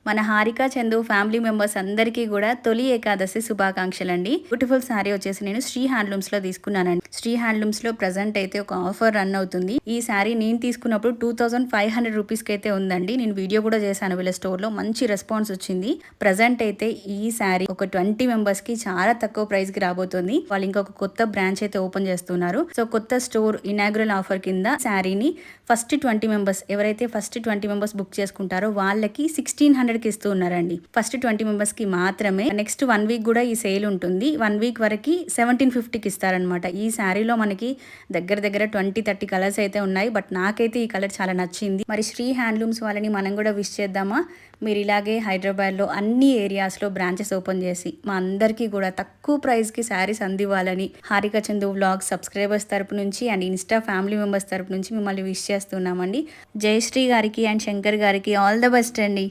మన Harika Chandu family members అందరికీ కూడా తొలి ఏకాదశి శుభాకాంక్షలు అండి. బ్యూటిఫుల్ శారీ వచ్చేసి నేను శ్రీ హ్యాండ్లూమ్స్ లో తీసుకున్నానండి. శ్రీ హ్యాండ్లూమ్స్ లో ప్రెసెంట్ అయితే ఒక ఆఫర్ రన్ అవుతుంది. ఈ శారీ నేను తీసుకున్నప్పుడు 2500 రూపీస్ కి అయితే ఉందండి. నేను వీడియో కూడా చేశాను వీళ్ళ స్టోర్ లో, మంచి రెస్పాన్స్ వచ్చింది. ప్రెసెంట్ అయితే ఈ శారీ ఒక 20 మెంబర్స్ కి చాలా తక్కువ ప్రైస్ కి రాబోతుంది. వాళ్ళు ఇంకొక కొత్త బ్రాంచ్ అయితే ఓపెన్ చేస్తున్నారు. సో కొత్త స్టోర్ ఇనాగ్రల్ ఆఫర్ కింద శారీని ఫస్ట్ 20 మెంబర్స్ ఎవరైతే ఫస్ట్ 20 మెంబర్స్ బుక్ చేసుకుంటారో వాళ్ళకి 1600 కి ఇస్తూ ఉన్నారండి. ఫస్ట్ 20 మెంబర్స్ కి మాత్రమే. నెక్స్ట్ 1 వీక్ కూడా ఈ సేల్ ఉంటుంది. 1 వీక్ వరకు 1750కి ఇస్తారనమాట. ఈ శారీలో మనకి దగ్గర 20-30 కలర్స్ అయితే ఉన్నాయి. బట్ నాకైతే ఈ కలర్ చాలా నచ్చింది. మరి శ్రీ హ్యాండ్లూమ్స్ వాళ్ళని మనం కూడా విష్ చేద్దామా? మీరు ఇలాగే హైదరాబాద్లో అన్ని ఏరియాస్లో బ్రాంచెస్ ఓపెన్ చేసి మా అందరికీ కూడా తక్కువ ప్రైస్కి శారీస్ అందివ్వాలని హారిక చందు వ్లాగ్ సబ్స్క్రైబర్స్ తరపు నుంచి అండ్ ఇన్స్టా ఫ్యామిలీ మెంబర్స్ తరపు నుంచి మిమ్మల్ని విష్ చేస్తున్నామండి. జయశ్రీ గారికి అండ్ శంకర్ గారికి ఆల్ ద బెస్ట్ అండి.